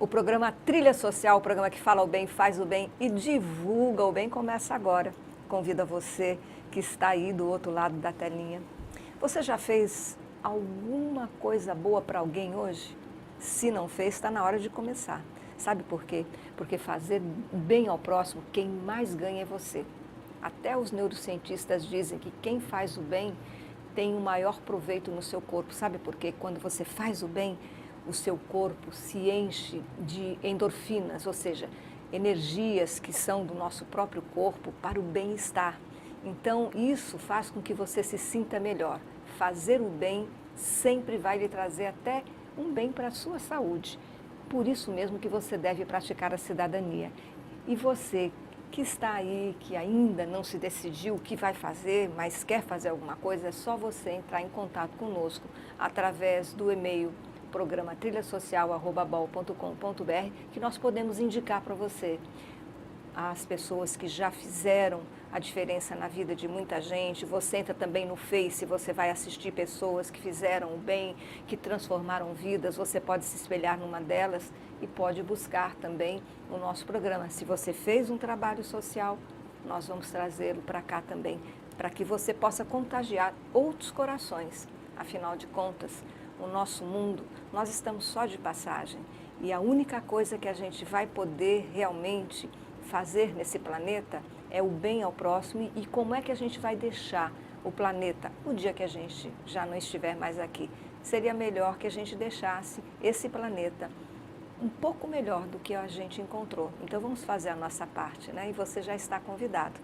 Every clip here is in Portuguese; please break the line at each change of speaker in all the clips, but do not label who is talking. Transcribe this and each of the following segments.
O programa Trilha Social, o programa que fala o bem, faz o bem e divulga o bem, começa agora. Convido a você que está aí do outro lado da telinha. Você já fez alguma coisa boa para alguém hoje? Se não fez, está na hora de começar. Sabe por quê? Porque fazer bem ao próximo, quem mais ganha é você. Até os neurocientistas dizem que quem faz o bem tem um maior proveito no seu corpo. Sabe por quê? Quando você faz o bem, o seu corpo se enche de endorfinas, ou seja, energias que são do nosso próprio corpo para o bem-estar. Então, isso faz com que você se sinta melhor. Fazer o bem sempre vai lhe trazer até um bem para a sua saúde. Por isso mesmo que você deve praticar a cidadania. E você que está aí, que ainda não se decidiu o que vai fazer, mas quer fazer alguma coisa, é só você entrar em contato conosco através do e-mail programa trilhasocial@bol.com.br, que nós podemos indicar para você as pessoas que já fizeram a diferença na vida de muita gente. Você entra também no Face, você vai assistir pessoas que fizeram o bem, que transformaram vidas. Você pode se espelhar numa delas e pode buscar também o nosso programa. Se você fez um trabalho social, nós vamos trazê-lo para cá também, para que você possa contagiar outros corações. Afinal de contas, o nosso mundo, nós estamos só de passagem. E a única coisa que a gente vai poder realmente fazer nesse planeta é o bem ao próximo. E como é que a gente vai deixar o planeta o dia que a gente já não estiver mais aqui? Seria melhor que a gente deixasse esse planeta um pouco melhor do que a gente encontrou. Então vamos fazer a nossa parte, né? E você já está convidado.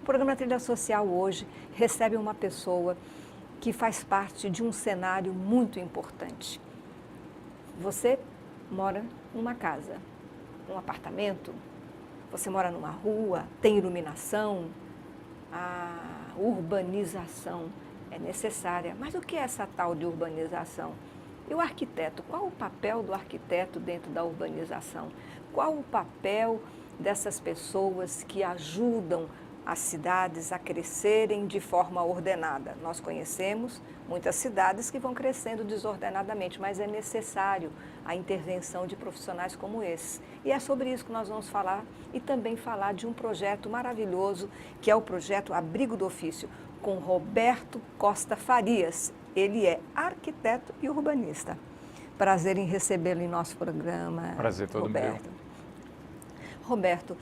O programa Trilha Social hoje recebe uma pessoa que faz parte de um cenário muito importante. Você mora numa casa, num apartamento, você mora numa rua, tem iluminação, a urbanização é necessária. Mas o que é essa tal de urbanização? E o arquiteto? Qual o papel do arquiteto dentro da urbanização? Qual o papel dessas pessoas que ajudam as cidades a crescerem de forma ordenada? Nós conhecemos muitas cidades que vão crescendo desordenadamente, mas é necessário a intervenção de profissionais como esse. E é sobre isso que nós vamos falar e também falar de um projeto maravilhoso, que é o projeto Abrigo do Ofício, com Roberto Costa Farias. Ele é arquiteto e urbanista. Prazer em recebê-lo em nosso programa.
Prazer todo meu.
Roberto,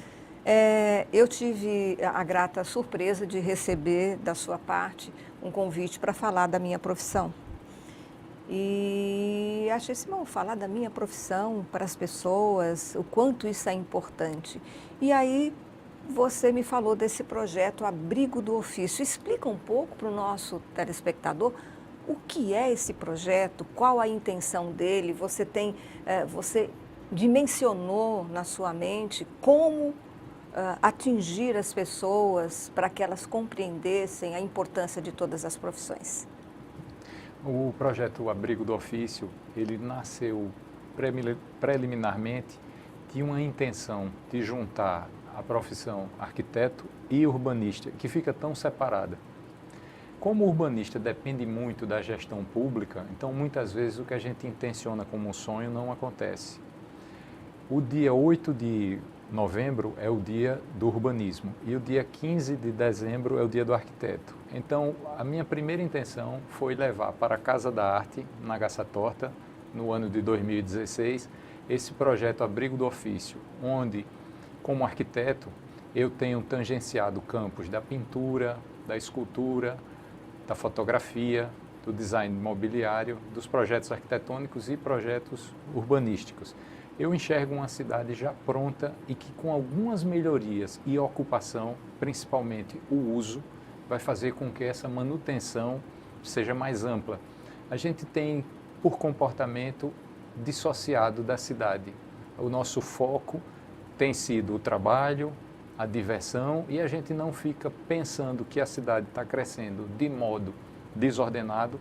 eu tive a grata surpresa de receber da sua parte um convite para falar da minha profissão. E achei assim, bom, falar da minha profissão para as pessoas, o quanto isso é importante. E aí você me falou desse projeto Abrigo do Ofício. Explica um pouco para o nosso telespectador o que é esse projeto, qual a intenção dele. Você dimensionou na sua mente como atingir as pessoas para que elas compreendessem a importância de todas as profissões.
O projeto Abrigo do Ofício, ele nasceu preliminarmente de uma intenção de juntar a profissão arquiteto e urbanista, que fica tão separada. Como o urbanista depende muito da gestão pública, então muitas vezes o que a gente intenciona como um sonho não acontece. O dia 8 de novembro é o dia do urbanismo e o dia 15 de dezembro é o dia do arquiteto. Então, a minha primeira intenção foi levar para a Casa da Arte, na Gaça Torta, no ano de 2016, esse projeto Abrigo do Ofício, onde, como arquiteto, eu tenho tangenciado campos da pintura, da escultura, da fotografia, do design imobiliário, dos projetos arquitetônicos e projetos urbanísticos. Eu enxergo uma cidade já pronta e que com algumas melhorias e ocupação, principalmente o uso, vai fazer com que essa manutenção seja mais ampla. A gente tem, por comportamento, dissociado da cidade. O nosso foco tem sido o trabalho, a diversão, e a gente não fica pensando que a cidade está crescendo de modo desordenado,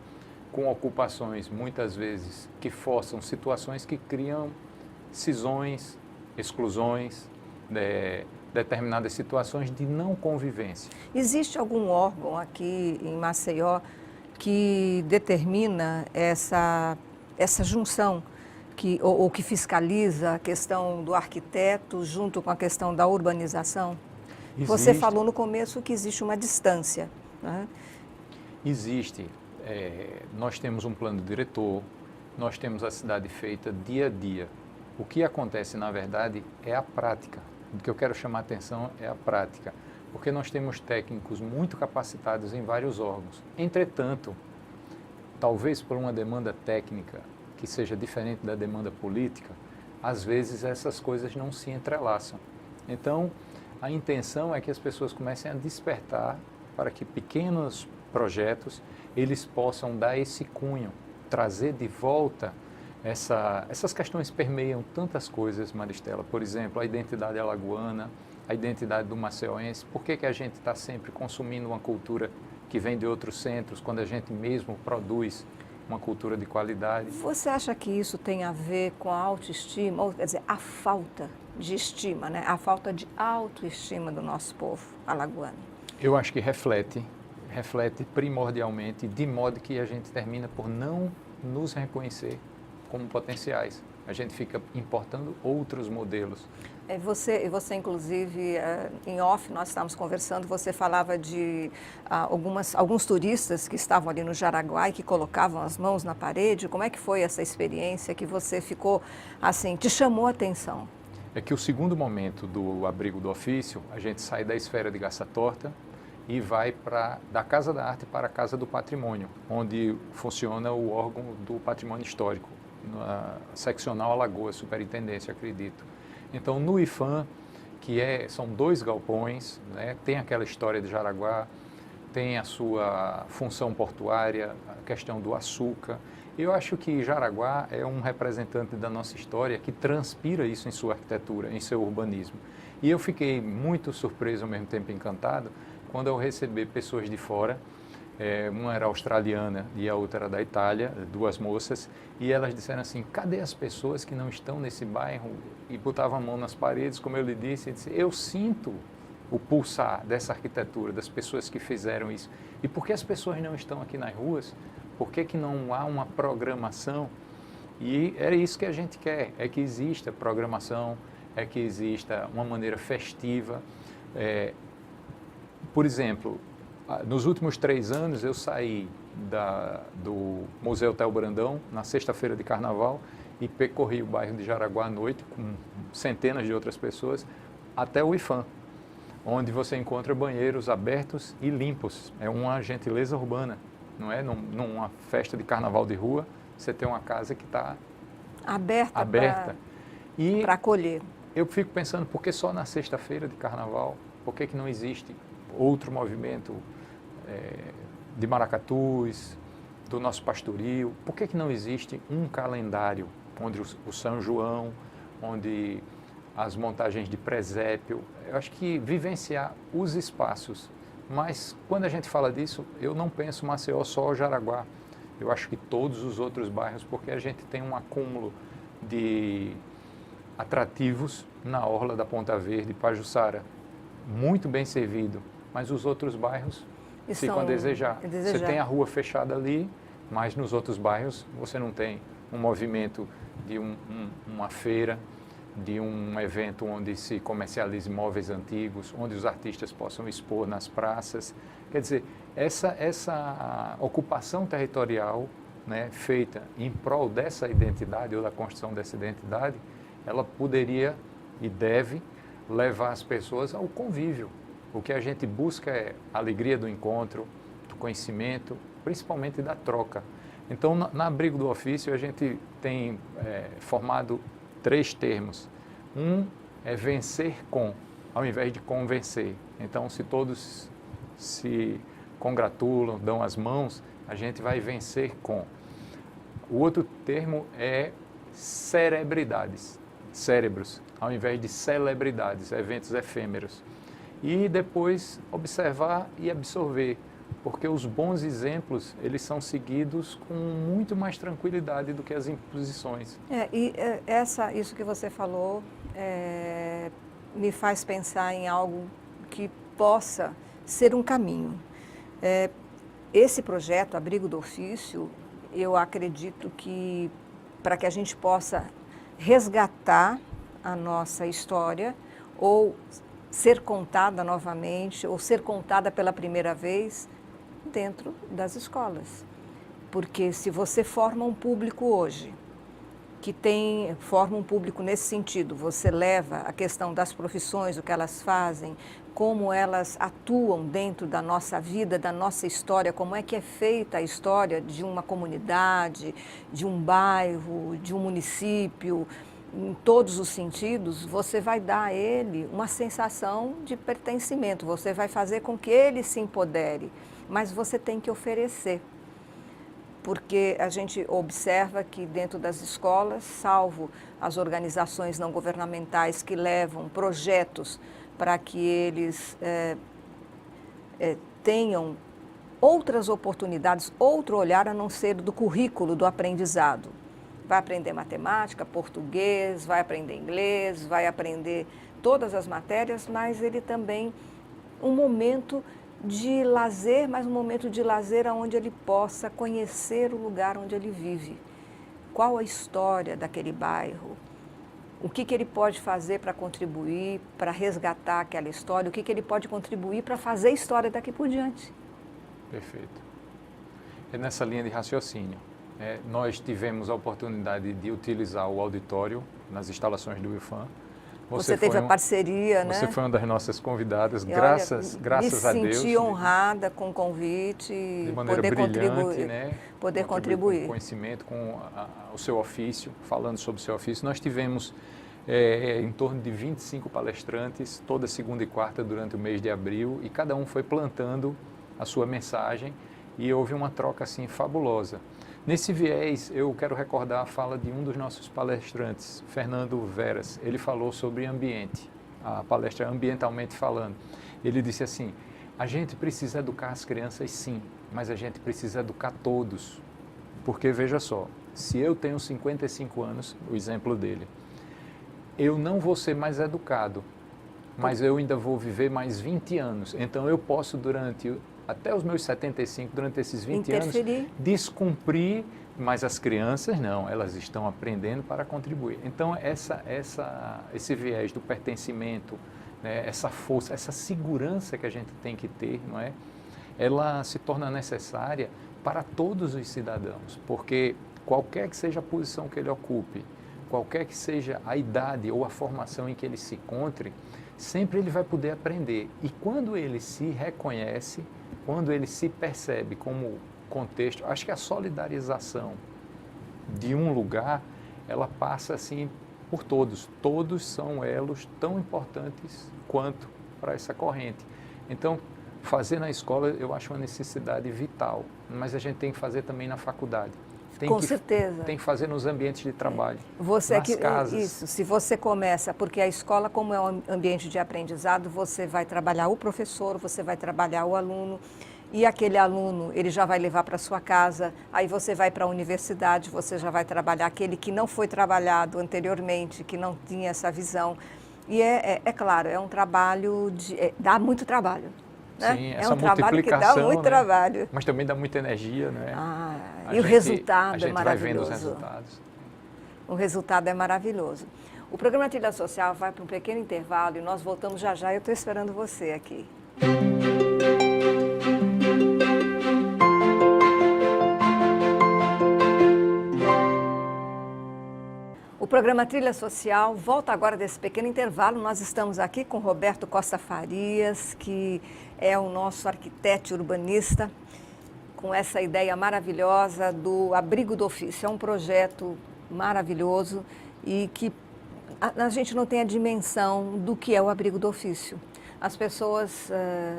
com ocupações muitas vezes que forçam situações que criam cisões, exclusões, determinadas situações de não convivência.
Existe algum órgão aqui em Maceió que determina essa junção ou que fiscaliza a questão do arquiteto junto com a questão da urbanização? Você falou no começo que existe uma distância, né?
Existe. Nós temos um plano diretor, nós temos a cidade feita dia a dia. O que acontece, na verdade, é a prática. O que eu quero chamar a atenção é a prática, porque nós temos técnicos muito capacitados em vários órgãos. Entretanto, talvez por uma demanda técnica que seja diferente da demanda política, às vezes essas coisas não se entrelaçam. Então, a intenção é que as pessoas comecem a despertar para que pequenos projetos eles possam dar esse cunho, trazer de volta essas questões permeiam tantas coisas, Maristela. Por exemplo, a identidade alagoana, a identidade do maceoense. Por que a gente está sempre consumindo uma cultura que vem de outros centros, quando a gente mesmo produz uma cultura de qualidade?
Você acha que isso tem a ver com a autoestima, ou quer dizer, a falta de estima, né? A falta de autoestima do nosso povo alagoano?
Eu acho que reflete primordialmente, de modo que a gente termina por não nos reconhecer como potenciais. A gente fica importando outros modelos.
Você inclusive, em off, nós estávamos conversando, você falava de alguns turistas que estavam ali no Jaraguá e que colocavam as mãos na parede. Como é que foi essa experiência que você ficou, assim, te chamou a atenção?
É que o segundo momento do Abrigo do Ofício, a gente sai da esfera de Garça Torta e vai da Casa da Arte para a Casa do Patrimônio, onde funciona o órgão do patrimônio histórico, na seccional Alagoas, superintendência, acredito. Então, no IFAM, são 2 galpões, né, tem aquela história de Jaraguá, tem a sua função portuária, a questão do açúcar. Eu acho que Jaraguá é um representante da nossa história que transpira isso em sua arquitetura, em seu urbanismo. E eu fiquei muito surpreso, ao mesmo tempo encantado, quando eu recebi pessoas de fora, uma era australiana e a outra era da Itália, 2 moças, e elas disseram assim: cadê as pessoas que não estão nesse bairro? E botavam a mão nas paredes, como eu lhe disse, e disse: eu sinto o pulsar dessa arquitetura, das pessoas que fizeram isso. E por que as pessoas não estão aqui nas ruas? Por que não há uma programação? E é isso que a gente quer, é que exista programação, é que exista uma maneira festiva. Por exemplo, nos últimos 3 anos eu saí do Museu Hotel Brandão na sexta-feira de Carnaval e percorri o bairro de Jaraguá à noite com centenas de outras pessoas até o IFAM, onde você encontra banheiros abertos e limpos. É uma gentileza urbana, não é? Numa festa de carnaval de rua, você tem uma casa que está aberta
para acolher.
Eu fico pensando, por que só na sexta-feira de carnaval? Por que não existe outro movimento de maracatus, do nosso pastoril? Por que não existe um calendário onde o São João, onde as montagens de presépio? Eu acho que vivenciar os espaços. Mas quando a gente fala disso, eu não penso Maceió só o Jaraguá. Eu acho que todos os outros bairros, porque a gente tem um acúmulo de atrativos na orla da Ponta Verde, Pajuçara, muito bem servido, mas os outros bairros ficam a desejar. Você tem a rua fechada ali, mas nos outros bairros você não tem um movimento de uma feira, de um evento onde se comercialize móveis antigos, onde os artistas possam expor nas praças. Quer dizer, essa ocupação territorial, né, feita em prol dessa identidade ou da construção dessa identidade, ela poderia e deve levar as pessoas ao convívio. O que a gente busca é a alegria do encontro, do conhecimento, principalmente da troca. Então, na Abrigo do Ofício, a gente tem formado 3 termos. Um é vencer com, ao invés de convencer. Então, se todos se congratulam, dão as mãos, a gente vai vencer com. O outro termo é cerebridades, cérebros, ao invés de celebridades, eventos efêmeros. E depois observar e absorver, porque os bons exemplos, eles são seguidos com muito mais tranquilidade do que as imposições.
Isso que você falou me faz pensar em algo que possa ser um caminho. Esse projeto, Abrigo do Ofício, eu acredito que para que a gente possa resgatar a nossa história ou ser contada novamente ou ser contada pela primeira vez dentro das escolas. Porque se você forma um público hoje forma um público nesse sentido, você leva a questão das profissões, o que elas fazem, como elas atuam dentro da nossa vida, da nossa história, como é que é feita a história de uma comunidade, de um bairro, de um município, em todos os sentidos, você vai dar a ele uma sensação de pertencimento, você vai fazer com que ele se empodere, mas você tem que oferecer. Porque a gente observa que dentro das escolas, salvo as organizações não governamentais que levam projetos para que eles tenham outras oportunidades, outro olhar a não ser do currículo do aprendizado. Vai aprender matemática, português, vai aprender inglês, vai aprender todas as matérias, mas ele também um momento de lazer, mas um momento de lazer onde ele possa conhecer o lugar onde ele vive. Qual a história daquele bairro? O que ele pode fazer para contribuir, para resgatar aquela história? O que ele pode contribuir para fazer história daqui por diante?
Perfeito. É nessa linha de raciocínio. Nós tivemos a oportunidade de utilizar o auditório nas instalações do IFAM.
Você teve a parceria, né?
Você foi uma das nossas convidadas,
E
graças a Deus.
Me senti honrada com o convite,
de maneira
poder
brilhante,
contribuir,
né?
Poder contribuir.
Com conhecimento, com o seu ofício, falando sobre o seu ofício. Nós tivemos em torno de 25 palestrantes, toda segunda e quarta durante o mês de abril, e cada um foi plantando a sua mensagem e houve uma troca assim fabulosa. Nesse viés, eu quero recordar a fala de um dos nossos palestrantes, Fernando Veras. Ele falou sobre ambiente, a palestra Ambientalmente Falando. Ele disse assim, a gente precisa educar as crianças sim, mas a gente precisa educar todos. Porque, veja só, se eu tenho 55 anos, o exemplo dele, eu não vou ser mais educado, mas eu ainda vou viver mais 20 anos. Então, eu posso, até os meus 75, durante esses 20 anos, descumprir, mas as crianças não, elas estão aprendendo para contribuir. Então, esse viés do pertencimento, né, essa força, essa segurança que a gente tem que ter, não é? Ela se torna necessária para todos os cidadãos, porque qualquer que seja a posição que ele ocupe, qualquer que seja a idade ou a formação em que ele se encontre, sempre ele vai poder aprender. E quando ele se reconhece, quando ele se percebe como contexto, acho que a solidarização de um lugar, ela passa assim por todos. Todos são elos tão importantes quanto para essa corrente. Então, fazer na escola eu acho uma necessidade vital, mas a gente tem que fazer também na faculdade.
Com certeza.
Tem que fazer nos ambientes de trabalho,
nas
casas.
Isso, se você começa, porque a escola, como é um ambiente de aprendizado, você vai trabalhar o professor, você vai trabalhar o aluno, e aquele aluno, ele já vai levar para sua casa, aí você vai para a universidade, você já vai trabalhar aquele que não foi trabalhado anteriormente, que não tinha essa visão. E é claro, é um trabalho, dá muito trabalho. Né?
Sim,
é um trabalho que dá muito trabalho.
Mas também dá muita energia, né?
E o resultado é maravilhoso.
Vai vendo os resultados.
O resultado é maravilhoso. O programa Trilha Social vai para um pequeno intervalo e nós voltamos já já. Eu estou esperando você aqui. O programa Trilha Social volta agora desse pequeno intervalo. Nós estamos aqui com Roberto Costa Farias, que é o nosso arquiteto urbanista, com essa ideia maravilhosa do Abrigo do Ofício. É um projeto maravilhoso e que a gente não tem a dimensão do que é o Abrigo do Ofício. As pessoas,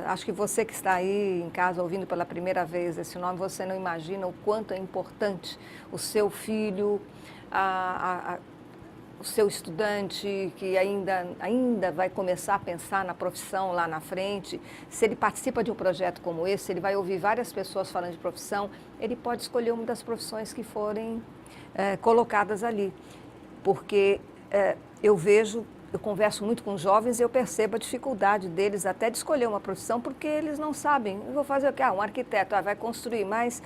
acho que você que está aí em casa ouvindo pela primeira vez esse nome, você não imagina o quanto é importante o seu filho, o seu estudante que ainda vai começar a pensar na profissão lá na frente, se ele participa de um projeto como esse, ele vai ouvir várias pessoas falando de profissão, ele pode escolher uma das profissões que forem colocadas ali. Porque eu converso muito com jovens e eu percebo a dificuldade deles até de escolher uma profissão, porque eles não sabem. Eu vou fazer o quê? Um arquiteto vai construir, mas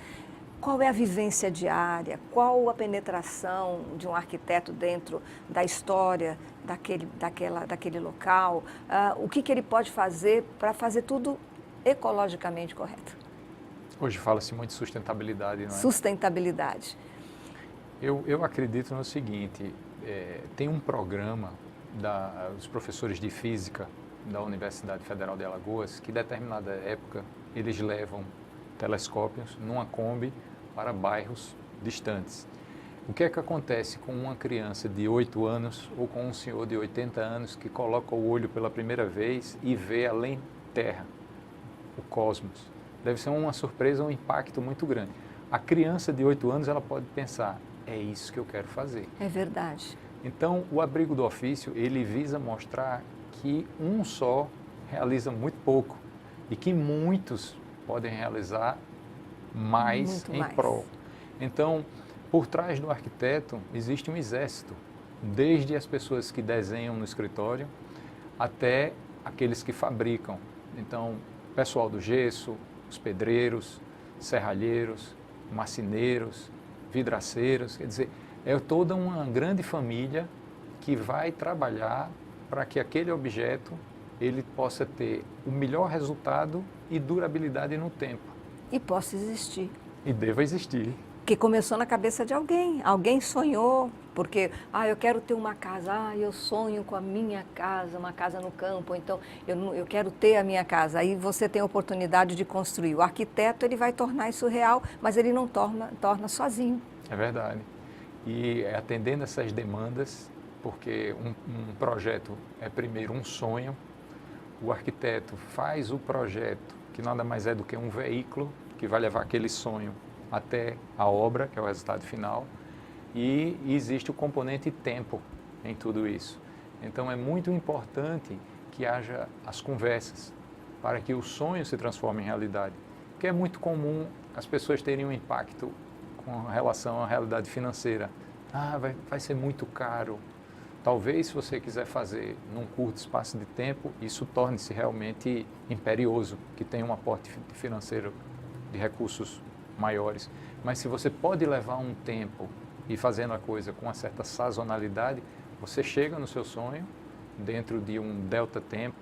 Qual é a vivência diária? Qual a penetração de um arquiteto dentro da história daquele local? O que ele pode fazer para fazer tudo ecologicamente correto?
Hoje fala-se muito de sustentabilidade, não é?
Sustentabilidade.
Eu acredito no seguinte, tem um programa dos professores de física da Universidade Federal de Alagoas que, em determinada época, eles levam telescópios numa Kombi para bairros distantes. O que é que acontece com uma criança de 8 anos ou com um senhor de 80 anos que coloca o olho pela primeira vez e vê além terra, o cosmos? Deve ser uma surpresa, um impacto muito grande. A criança de 8 anos, ela pode pensar, é isso que eu quero fazer.
É verdade.
Então, o abrigo do ofício, ele visa mostrar que um só realiza muito pouco e que muitos podem realizar mais
Muito
em
mais.
prol. Então, por trás do arquiteto existe um exército, desde as pessoas que desenham no escritório até aqueles que fabricam. Então, pessoal do gesso, os pedreiros, serralheiros, marceneiros, vidraceiros, quer dizer, é toda uma grande família que vai trabalhar para que aquele objeto ele possa ter o melhor resultado e durabilidade no tempo.
E possa existir.
E deva existir.
Que começou na cabeça de alguém. Alguém sonhou, porque, eu quero ter uma casa, eu sonho com a minha casa, uma casa no campo, então eu quero ter a minha casa. Aí você tem a oportunidade de construir. O arquiteto, ele vai tornar isso real, mas ele não torna sozinho.
É verdade. E atendendo essas demandas, porque um projeto é primeiro um sonho, o arquiteto faz o projeto, que nada mais é do que um veículo que vai levar aquele sonho até a obra, que é o resultado final, e existe o componente tempo em tudo isso. Então é muito importante que haja as conversas para que o sonho se transforme em realidade, porque é muito comum as pessoas terem um impacto com relação à realidade financeira. Vai ser muito caro. Talvez, se você quiser fazer num curto espaço de tempo, isso torne-se realmente imperioso, que tenha um aporte financeiro de recursos maiores. Mas se você pode levar um tempo e fazendo a coisa com uma certa sazonalidade, você chega no seu sonho dentro de um delta tempo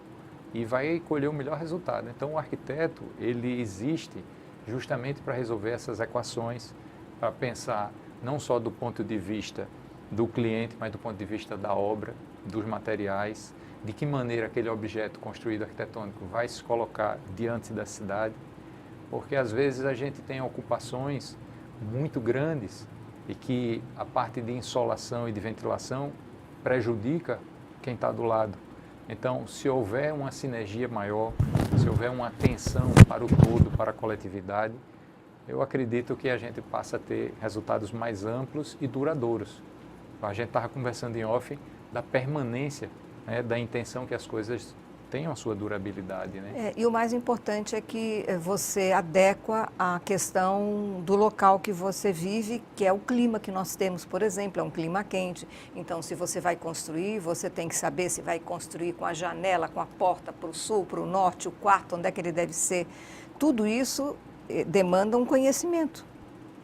e vai colher o melhor resultado. Então, o arquiteto, ele existe justamente para resolver essas equações, para pensar não só do ponto de vista do cliente, mas do ponto de vista da obra, dos materiais, de que maneira aquele objeto construído arquitetônico vai se colocar diante da cidade, porque às vezes a gente tem ocupações muito grandes e que a parte de insolação e de ventilação prejudica quem está do lado. Então, se houver uma sinergia maior, se houver uma atenção para o todo, para a coletividade, eu acredito que a gente passa a ter resultados mais amplos e duradouros. A gente estava conversando em off da permanência, né, da intenção que as coisas tenham a sua durabilidade. Né?
E o mais importante é que você adequa a questão do local que você vive, que é o clima que nós temos, por exemplo, é um clima quente. Então, se você vai construir, você tem que saber se vai construir com a janela, com a porta para o sul, para o norte, o quarto, onde é que ele deve ser. Tudo isso demanda um conhecimento.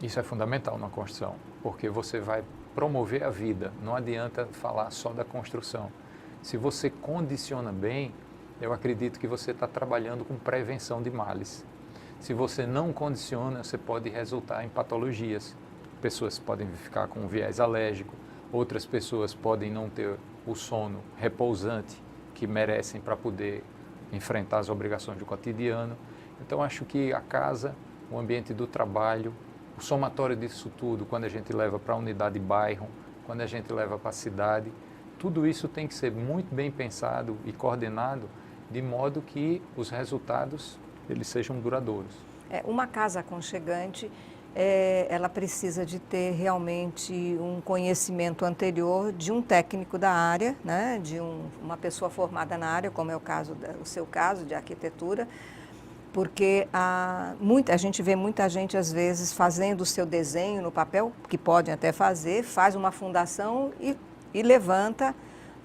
Isso é fundamental na construção, porque você vai promover a vida, não adianta falar só da construção. Se você condiciona bem, eu acredito que você está trabalhando com prevenção de males. Se você não condiciona, você pode resultar em patologias. Pessoas podem ficar com um viés alérgico, outras pessoas podem não ter o sono repousante que merecem para poder enfrentar as obrigações do cotidiano. Então, acho que a casa, o ambiente do trabalho, o somatório disso tudo, quando a gente leva para a unidade de bairro, quando a gente leva para a cidade, tudo isso tem que ser muito bem pensado e coordenado de modo que os resultados eles sejam duradouros.
Uma casa aconchegante, ela precisa de ter realmente um conhecimento anterior de um técnico da área, né, de uma pessoa formada na área, como é o seu caso de arquitetura, porque a gente vê muita gente, às vezes, fazendo o seu desenho no papel, que podem até fazer, faz uma fundação e levanta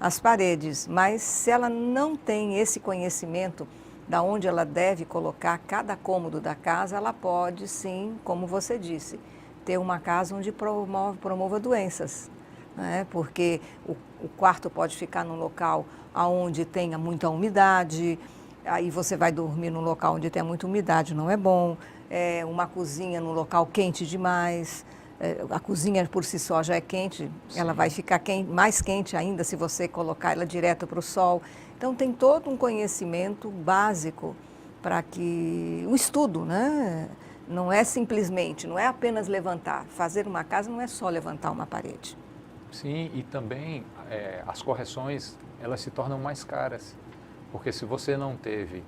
as paredes. Mas se ela não tem esse conhecimento da onde ela deve colocar cada cômodo da casa, ela pode sim, como você disse, ter uma casa onde promova doenças, né? Porque o quarto pode ficar num local onde tenha muita umidade, aí você vai dormir num local onde tem muita umidade, não é bom. Uma cozinha num local quente demais, a cozinha por si só já é quente, sim, ela vai ficar mais quente ainda se você colocar ela direto para o sol. Então tem todo um conhecimento básico para que um estudo, né? Não é simplesmente, não é apenas levantar. Fazer uma casa não é só levantar uma parede.
Sim, e também as correções, elas se tornam mais caras, porque se você não teve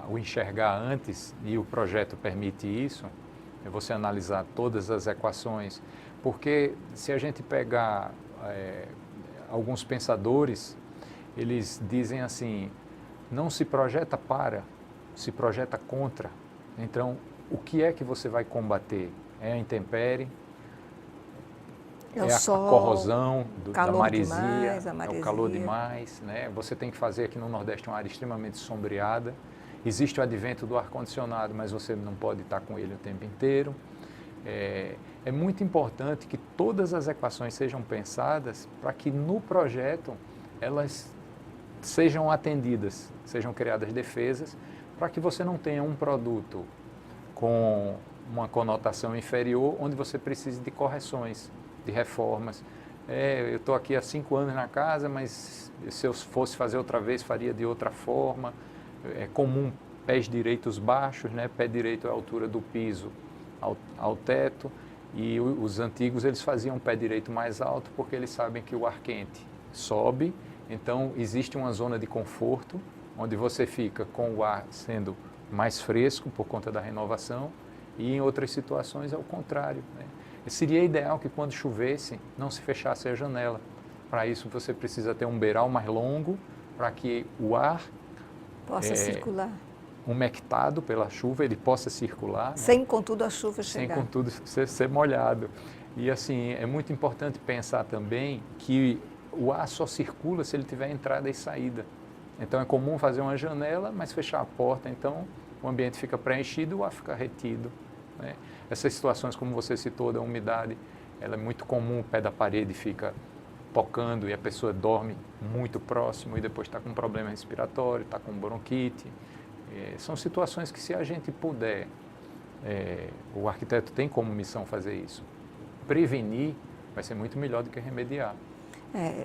o enxergar antes, e o projeto permite isso, é você analisar todas as equações, porque se a gente pegar alguns pensadores, eles dizem assim, não se projeta para, se projeta contra. Então, o que é que você vai combater? É a intempérie?
É
a corrosão da maresia,
demais,
é o calor demais, né? Você tem que fazer aqui no Nordeste uma área extremamente sombreada. Existe o advento do ar-condicionado, mas você não pode estar com ele o tempo inteiro. É muito importante que todas as equações sejam pensadas para que no projeto elas sejam atendidas, sejam criadas defesas, para que você não tenha um produto com uma conotação inferior, onde você precise de correções, de reformas. Eu estou aqui há 5 anos na casa, mas se eu fosse fazer outra vez, faria de outra forma. É comum pés direitos baixos, né? Pé direito é a altura do piso ao teto, e os antigos eles faziam pé direito mais alto porque eles sabem que o ar quente sobe, então existe uma zona de conforto, onde você fica com o ar sendo mais fresco por conta da renovação, e em outras situações é o contrário, né? Seria ideal que quando chovesse não se fechasse a janela. Para isso você precisa ter um beiral mais longo para que o ar
possa circular.
Umectado pela chuva, ele possa circular.
Sem, né? Contudo, a chuva chegar.
Sem, contudo, ser molhado. E assim, é muito importante pensar também que o ar só circula se ele tiver entrada e saída. Então é comum fazer uma janela, mas fechar a porta, então o ambiente fica preenchido e o ar fica retido, né? Essas situações, como você citou, da umidade, ela é muito comum, o pé da parede fica tocando e a pessoa dorme muito próximo e depois está com um problema respiratório, está com bronquite. São situações que, se a gente puder, o arquiteto tem como missão fazer isso. Prevenir vai ser muito melhor do que remediar.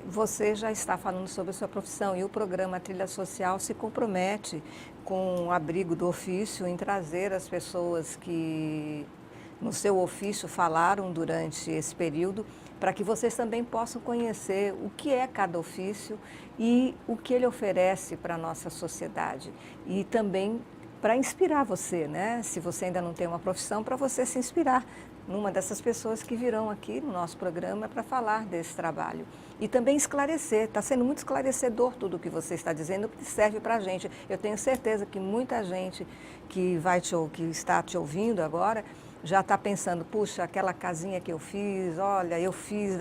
Você já está falando sobre a sua profissão e o programa Trilha Social se compromete com o abrigo do ofício em trazer as pessoas que no seu ofício falaram durante esse período, para que vocês também possam conhecer o que é cada ofício e o que ele oferece para a nossa sociedade. E também para inspirar você, né? Se você ainda não tem uma profissão, para você se inspirar numa dessas pessoas que virão aqui no nosso programa para falar desse trabalho. E também esclarecer, está sendo muito esclarecedor tudo o que você está dizendo, que serve para a gente. Eu tenho certeza que muita gente que está te ouvindo agora já está pensando, puxa, aquela casinha que eu fiz, olha, eu fiz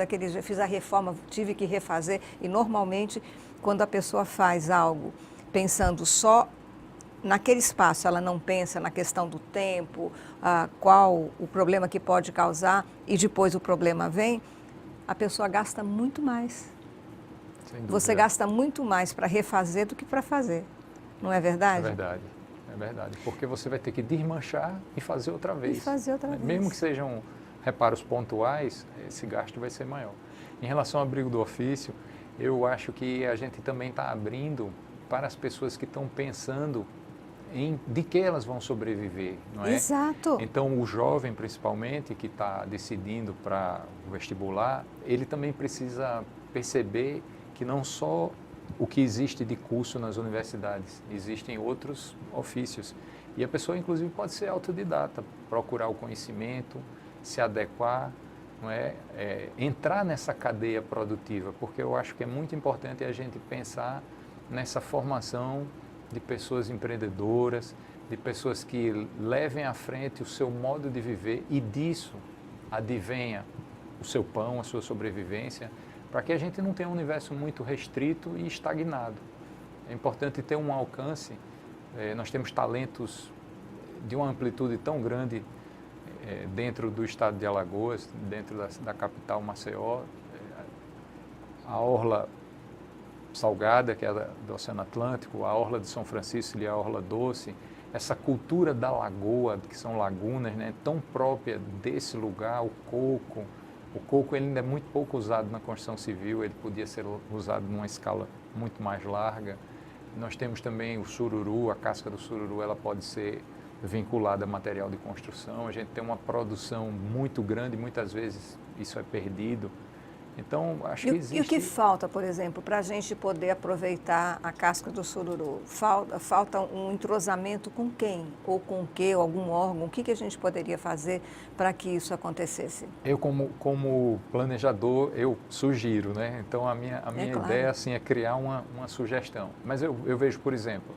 a reforma, tive que refazer. E normalmente, quando a pessoa faz algo pensando só naquele espaço, ela não pensa na questão do tempo, qual o problema que pode causar, e depois o problema vem, a pessoa gasta muito mais. Você gasta muito mais para refazer do que para fazer, não é verdade?
É verdade. É verdade, porque você vai ter que desmanchar e fazer outra vez.
Mesmo
que sejam reparos pontuais, esse gasto vai ser maior. Em relação ao abrigo do ofício, eu acho que a gente também está abrindo para as pessoas que estão pensando de que elas vão sobreviver, não é?
Exato.
Então, o jovem, principalmente, que está decidindo para o vestibular, ele também precisa perceber que não só o que existe de curso nas universidades, existem outros ofícios. E a pessoa, inclusive, pode ser autodidata, procurar o conhecimento, se adequar, não é? Entrar nessa cadeia produtiva, porque eu acho que é muito importante a gente pensar nessa formação de pessoas empreendedoras, de pessoas que levem à frente o seu modo de viver, e disso advenha o seu pão, a sua sobrevivência, para que a gente não tenha um universo muito restrito e estagnado. É importante ter um alcance Nós temos talentos de uma amplitude tão grande dentro do estado de Alagoas, dentro da capital Maceió, a orla salgada, que é do Oceano Atlântico, a orla de São Francisco e a orla doce, essa cultura da lagoa, que são lagunas, né, tão própria desse lugar, o coco. O coco ele ainda é muito pouco usado na construção civil, ele podia ser usado numa escala muito mais larga. Nós temos também o sururu, a casca do sururu, ela pode ser vinculada a material de construção. A gente tem uma produção muito grande, muitas vezes isso é perdido. Então, acho que existe...
E o que falta, por exemplo, para a gente poder aproveitar a casca do sururu? Falta um entrosamento com quem? Ou com o quê? Ou algum órgão? O que a gente poderia fazer para que isso acontecesse?
Eu, como planejador, eu sugiro, né? Então, a minha
claro.
ideia assim, é criar uma sugestão. Mas eu vejo, por exemplo,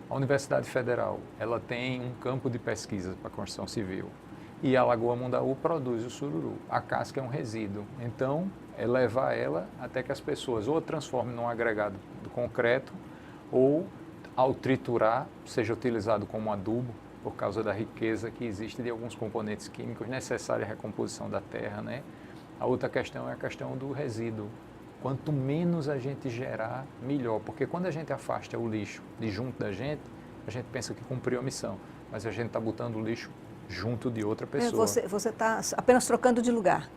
a Universidade Federal, ela tem um campo de pesquisa para construção civil. E a Lagoa Mundaú produz o sururu. A casca é um resíduo. Então, é levar ela até que as pessoas ou a transformem num agregado do concreto ou, ao triturar, seja utilizado como adubo, por causa da riqueza que existe de alguns componentes químicos necessários à recomposição da terra, né? A outra questão é a questão do resíduo. Quanto menos a gente gerar, melhor. Porque quando a gente afasta o lixo de junto da gente pensa que cumpriu a missão. Mas a gente está botando o lixo junto de outra pessoa.
Você está apenas trocando de lugar.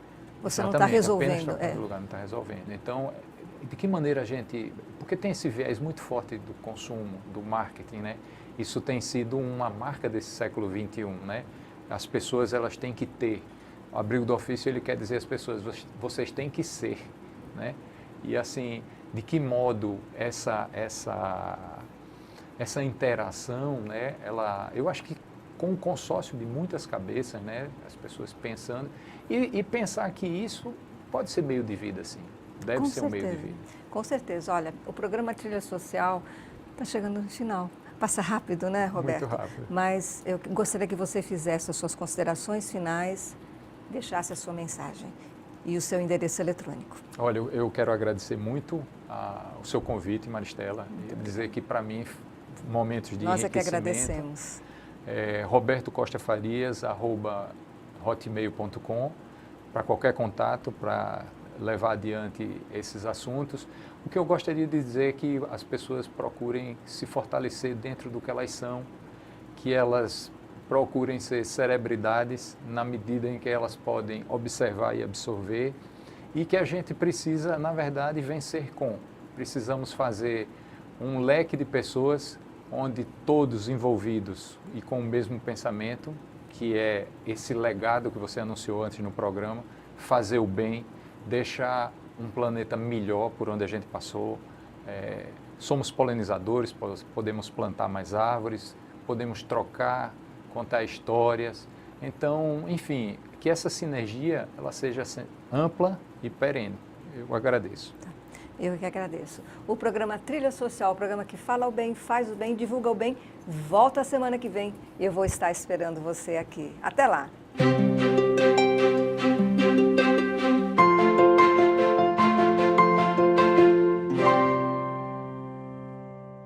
Você
Exatamente,
não está resolvendo.
Apenas trocando de lugar, não está resolvendo. Então, de que maneira a gente... Porque tem esse viés muito forte do consumo, do marketing, né? Isso tem sido uma marca desse século XXI, né? As pessoas, elas têm que ter. O abrigo do ofício, ele quer dizer às pessoas, vocês têm que ser, né? E assim, de que modo essa interação, né? Eu acho que com um consórcio de muitas cabeças, né? As pessoas pensando, e pensar que isso pode ser meio de vida, sim. Deve ser um meio de vida.
Com certeza. Olha, o programa Trilha Social está chegando no final. Passa rápido, né, Roberto?
Muito rápido.
Mas eu gostaria que você fizesse as suas considerações finais, deixasse a sua mensagem e o seu endereço eletrônico.
Olha, eu quero agradecer muito o seu convite, Maristela, e dizer que para mim, momentos de
Nós é que
enriquecimento.
agradecemos.
robertocostafarias@hotmail.com para qualquer contato, para levar adiante esses assuntos. O que eu gostaria de dizer é que as pessoas procurem se fortalecer dentro do que elas são, que elas procurem ser celebridades na medida em que elas podem observar e absorver, e que a gente precisa, na verdade, vencer com. Precisamos fazer um leque de pessoas onde todos envolvidos e com o mesmo pensamento, que é esse legado que você anunciou antes no programa, fazer o bem, deixar um planeta melhor por onde a gente passou. Somos polinizadores, podemos plantar mais árvores, podemos trocar, contar histórias. Então, enfim, que essa sinergia ela seja ampla e perene. Eu agradeço.
Eu que agradeço. O programa Trilha Social, o programa que fala o bem, faz o bem, divulga o bem, volta a semana que vem. Eu vou estar esperando você aqui. Até lá!